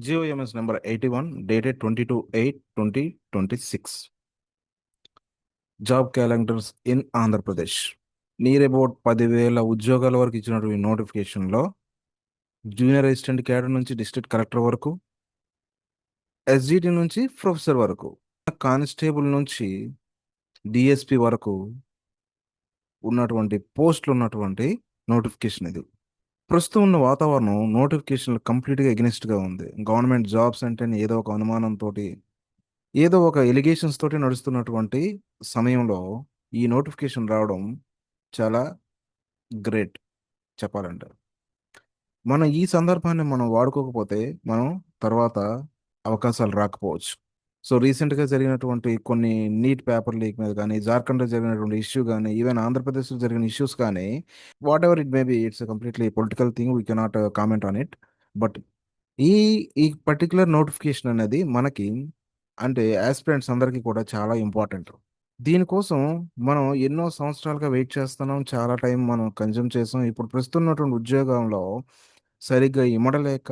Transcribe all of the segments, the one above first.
GOMS number 81 dated 22/8/2026. Job calendars in Andhra Pradesh. Near about 10,000 ఉద్యోగాల వరకు ఇచ్చినటువంటి నోటిఫికేషన్లో జూనియర్ అసిస్టెంట్ క్యాడర్ నుంచి డిస్ట్రిక్ట్ కలెక్టర్ వరకు, ఎస్జిటి నుంచి ప్రొఫెసర్ వరకు, కానిస్టేబుల్ నుంచి డిఎస్పి వరకు ఉన్నటువంటి పోస్టులు ఉన్నటువంటి నోటిఫికేషన్ ఇది. ప్రస్తుతం ఉన్న వాతావరణం నోటిఫికేషన్లు కంప్లీట్గా ఎగ్నెస్ట్గా ఉంది. గవర్నమెంట్ జాబ్స్ అంటేనే ఏదో ఒక అనుమానంతో, ఏదో ఒక ఎలిగేషన్స్ తోటి నడుస్తున్నటువంటి సమయంలో ఈ నోటిఫికేషన్ రావడం చాలా గ్రేట్ చెప్పాలంటే. మనం ఈ సందర్భాన్ని మనం వాడుకోకపోతే మనం తర్వాత అవకాశాలు రాకపోవచ్చు. సో రీసెంట్గా జరిగినటువంటి కొన్ని నీట్ పేపర్ లీక్ మీద కానీ, జార్ఖండ్లో జరిగినటువంటి ఇష్యూ కానీ, ఈవెన్ ఆంధ్రప్రదేశ్లో జరిగిన ఇష్యూస్ కానీ, what ever it may be, it's completely political thing, we cannot comment on it. But ఈ ఈ పర్టికులర్ నోటిఫికేషన్ అనేది మనకి అంటే ఆస్పిరెంట్స్ అందరికీ కూడా చాలా ఇంపార్టెంట్. దీనికోసం మనం ఎన్నో సంవత్సరాలుగా వెయిట్ చేస్తున్నాం. చాలా టైం మనం కన్జ్యూమ్ చేసాం. ఇప్పుడు ప్రస్తుతం ఉన్నటువంటి ఉద్యోగంలో సరిగ్గా ఇమడలేక,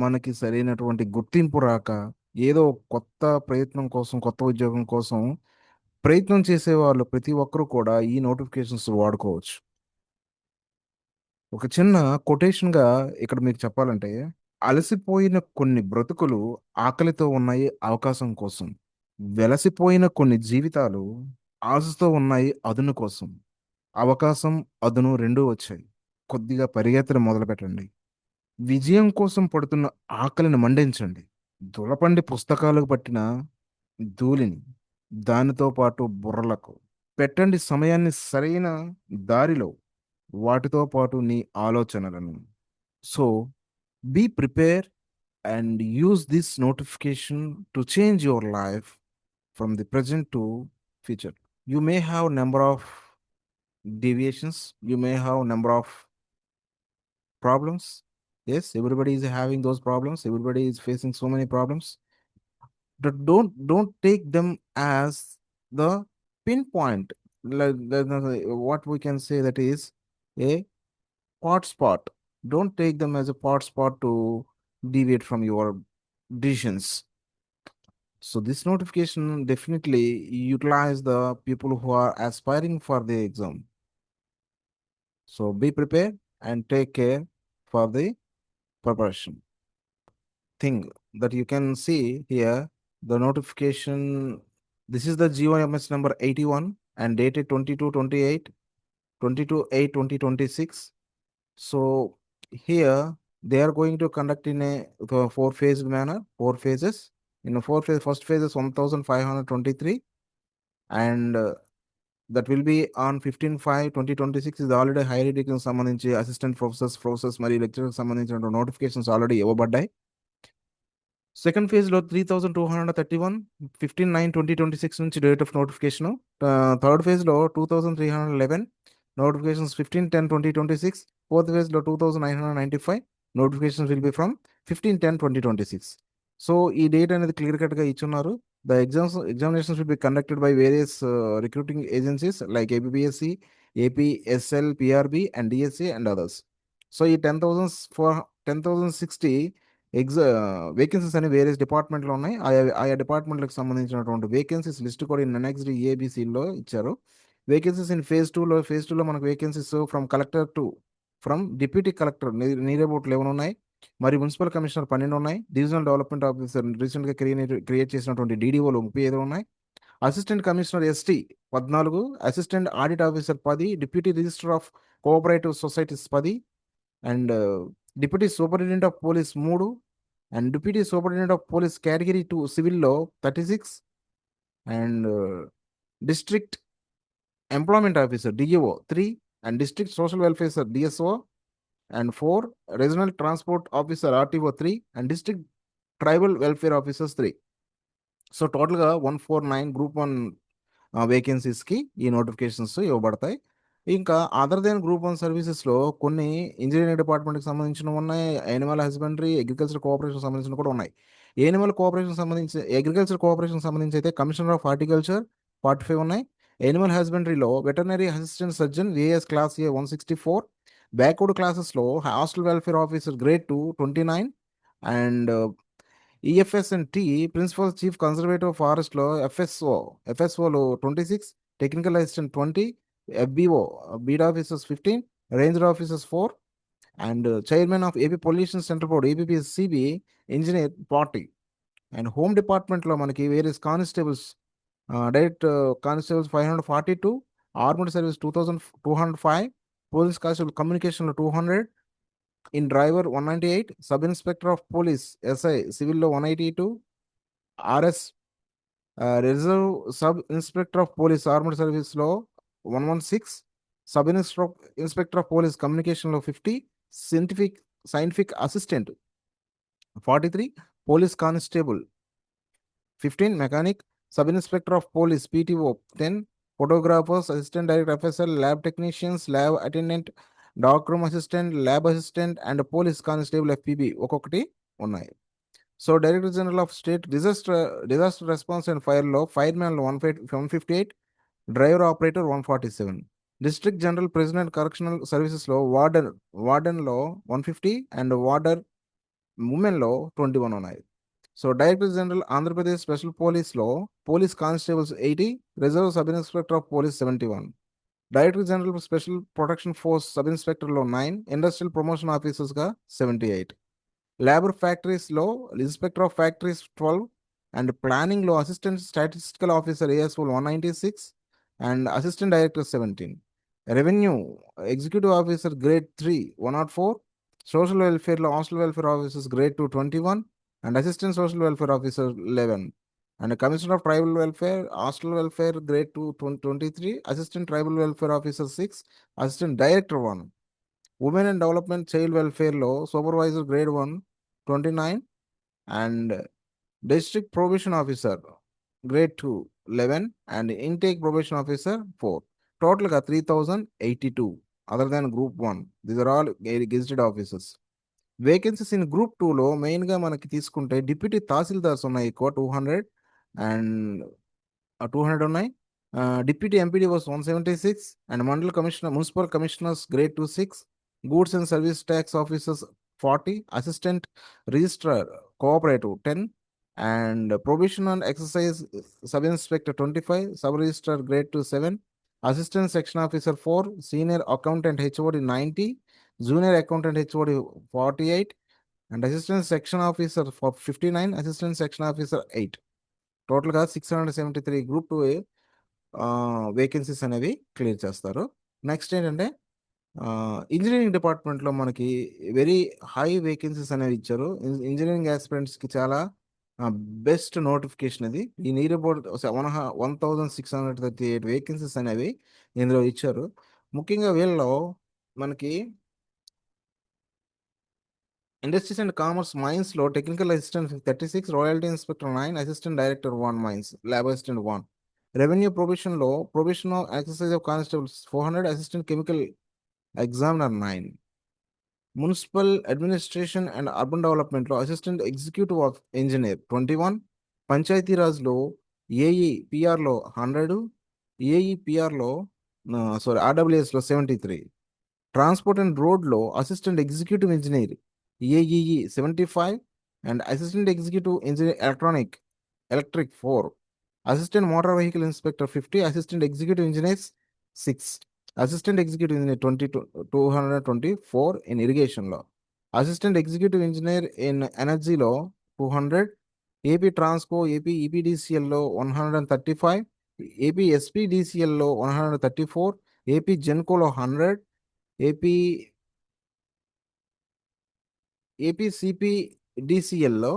మనకి సరైనటువంటి గుర్తింపు రాక, ఏదో ఒక కొత్త ప్రయత్నం కోసం, కొత్త ఉద్యోగం కోసం ప్రయత్నం చేసేవాళ్ళు ప్రతి ఒక్కరూ కూడా ఈ నోటిఫికేషన్స్ వాడుకోవచ్చు. ఒక చిన్న కొటేషన్గా ఇక్కడ మీకు చెప్పాలంటే, అలసిపోయిన కొన్ని బ్రతుకులు ఆకలితో ఉన్నాయి అవకాశం కోసం. వెలసిపోయిన కొన్ని జీవితాలు ఆశతో ఉన్నాయి అదును కోసం. అవకాశం, అదును రెండూ వచ్చాయి. కొద్దిగా పరిగెత్తడం మొదలుపెట్టండి. విజయం కోసం పడుతున్న ఆకలిని మండించండి. దులపండి పుస్తకాలకు పట్టిన ధూళిని. దానితో పాటు బుర్రలకు పెట్టండి సమయాన్ని సరైన దారిలో, వాటితో పాటు నీ ఆలోచనలను. So be prepared and use this notification to change your life from the present to future. You may have number of deviations, you may have number of problems. Yes, everybody is having those problems, everybody is facing so many problems. But don't take them as the pinpoint, what we can say, that is a spot. Don't take them as a spot to deviate from your decisions. So this notification definitely utilize the people who are aspiring for the exam. So be prepared and take care for the preparation. Thing that you can see here, the notification, this is the GOMS number 81 and dated 22/8/2026. So here they are going to conduct in a four-phased manner, four phases. In a first phase is 1,523, and that will be on 15/5/2026. is already higher education సంబంధించి assistant professors మరియు lecturers సంబంధించిన notifications already ఇవ్వబడ్డాయి. Second ఫేజ్లో 3,231 15/9/2026 నుంచి date of notification. Third ఫేజ్లో 2,311 notifications 15/10/2026. Fourth phase లో 2,995 notifications will be from 15/10/2026. So ఈ date అనేది క్లియర్ కట్గా ఇచ్చున్నారు. The examinations will be conducted by various recruiting agencies like APSC, APSL, PRB and DSC and others. So ఈ 10,060 vacancies అని various డిపార్ట్మెంట్లో ఉన్నాయి. ఆయా డిపార్ట్మెంట్లకు సంబంధించినటువంటి వేకెన్సీస్ లిస్ట్ కూడా నెక్స్ట్ ఏబిసిలో ఇచ్చారు. వేకెన్సీస్ ఇన్ ఫేజ్ టూలో మనకు vacancies from deputy collector near about 11 ఉన్నాయి. మరి మున్సిపల్ కమిషనర్ 12 ఉన్నాయి. డివిజనల్ డెవలప్మెంట్ ఆఫీసర్ రీసెంట్గా క్రియేట్ చేసినటువంటి డిడిఓలు 35 ఉన్నాయి. Assistant commissioner ST 14, assistant audit officer 10, deputy register of cooperative societies 10, and deputy superintendent of police 3, and deputy superintendent of police category 2 సివిల్లో 36, and district employment officer DEO 3, and district social welfare DSO, and 4 regional transport officer RTO 3, and district tribal welfare officers 3. So టోటల్గా 149 group 1 వేకెన్సీస్కి ఈ notifications ఇవ్వబడతాయి. ఇంకా other then group 1 సర్వీసెస్లో కొన్ని engineering డిపార్ట్మెంట్కి సంబంధించిన ఉన్నాయి, animal husbandry, agriculture cooperation సంబంధించిన కూడా ఉన్నాయి. అగ్రికల్చర్ కోఆపరేషన్ సంబంధించి అయితే కమిషనర్ ఆఫ్ హార్టికల్చర్ 45 ఉన్నాయి. యానిమల్ హస్బెండరీలో veterinary assistant surgeon AS class A 164, backward క్లాసెస్లో hostel welfare officer grade 2 29, and EFS and T principal chief conservative ఫారెస్ట్లో ఎఫ్ఎస్ఓలో 26, technical assistant 20, FBO beat officers 15, ranger officers 4, and chairman of AP pollution centre board APP CB engineer 40. And home డిపార్ట్మెంట్లో మనకి various constables, direct constables 542, armed service 2205, police constable కమ్యూనికేషన్లో 200, in driver 198, sub inspector of police SI సివిల్లో 182, RS reserve sub inspector of police armed సర్వీస్లో 116, sub inspector of police కమ్యూనికేషన్లో 50, scientific assistant 43, police constable 15, mechanic, sub inspector of police PTO 10, photographers, assistant director FSL, lab technicians, lab attendant, dark room assistant, lab assistant and police constable FPB ఒక్కొక్కటి ఉన్నాయి. So director general of state disaster response and ఫైర్లో ఫైర్మ్యాన్లో 158, driver operator 147, district general president correctional సర్వీసెస్లో వార్డెన్లో 150 and warder ఉమెన్లో 21 ఉన్నాయి. So director general Andhra Pradesh special పోలీస్లో police constables 80, reserve sub inspector of police 71, director general special protection force sub ఇన్స్పెక్టర్లో 9, industrial promotion ఆఫీసర్స్గా 78, labour ఫ్యాక్టరీస్లో ఇన్స్పెక్టర్ ఆఫ్ ఫ్యాక్టరీస్ 12, అండ్ ప్లానింగ్లో assistant statistical officer ASO 196 and assistant director 17, revenue executive officer grade 3 104, social వెల్ఫేర్లో hostel welfare officers grade 2 21 and assistant social welfare officer 11, and commissioner of tribal welfare hostel welfare grade 2 23, assistant tribal welfare officer 6, assistant director 1, women and development child వెల్ఫేర్లో supervisor grade 1 29 and district probation officer grade 2 11 and intake probation officer 4. టోటల్గా 3082 other than group 1. These are all gazetted officers. Vacancies in group 2లో మెయిన్గా మనకి తీసుకుంటే deputy tahsildars ఉన్నాయి ఎక్కువ 200 and 200 ఉన్నాయి. Deputy MPD was 176 and mandal commissioner municipal commissioners grade 2 6, goods and service tax officers 40, assistant registrar cooperative 10 and probation and exercise sub inspector 25, sub registrar grade 2 7, assistant section officer 4, senior accountant HOD 90, junior accountant HOD 48 and assistant section officer 59, assistant section officer 8. టోటల్గా 673 group 2 vacancies అనేవి clear చేస్తారు. Next ఏంటంటే engineering డిపార్ట్మెంట్లో మనకి very high vacancies అనేవి ఇచ్చారు. Engineering ఆస్పిరెంట్స్కి చాలా best notification ఇది. ఈ నీర్ అబౌట్ 1638 వేకెన్సీస్ అనేవి ఇందులో ఇచ్చారు. ముఖ్యంగా వీళ్ళలో మనకి ఇండస్ట్రీస్ అండ్ కామర్స్ మైన్స్లో technical assistant 36, royalty inspector 9, assistant director 1 mines, lab assistant 1, revenue ప్రొబేషన్లో probation exercise of constables 400, assistant chemical examiner 9, municipal administration and urban డెవలప్మెంట్లో అసిస్టెంట్ ఎగ్జిక్యూటివ్ ఆఫ్ ఇంజనీర్ 21, పంచాయతీరాజ్లో ఏఈ పిఆర్లో 100, ఏఈ పిఆర్లో ఆర్డబ్ల్యూఎస్లో 73, ట్రాన్స్పోర్ట్ అండ్ రోడ్లో assistant executive engineer AEE 75 and assistant executive engineer electric 4, assistant motor vehicle inspector 50, assistant executive engineers 6, assistant executive engineer 224 ఇన్ ఇరిగేషన్లో, assistant executive engineer in ఎనర్జీలో 200, AP Transco AP ఈపీడీసీఎల్లో 135, AP ఎస్పీడీసీఎల్లో 134, ఏపీ జెన్కోలో 100, ఏపీ ఏపీసీపీడీసీఎల్లో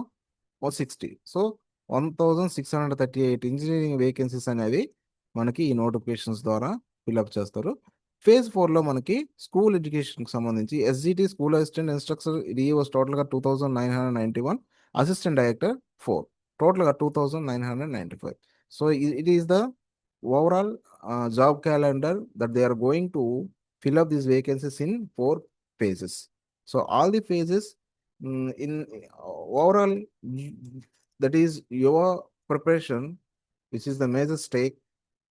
60. సో 1638 ఇంజనీరింగ్ వేకెన్సీస్ అనేవి మనకి ఈ నోటిఫికేషన్స్ ద్వారా ఫిల్అప్ చేస్తారు. ఫేజ్ 4లో మనకి స్కూల్ ఎడ్యుకేషన్కి సంబంధించి SGT school assistant instructor DEOs టోటల్గా 2991, అసిస్టెంట్ డైరెక్టర్ 4, టోటల్గా 2995. So it is the overall job calendar that they are going to fill up these vacancies in 4 phases. So all the phases, in overall, that is your preparation, which is the major stake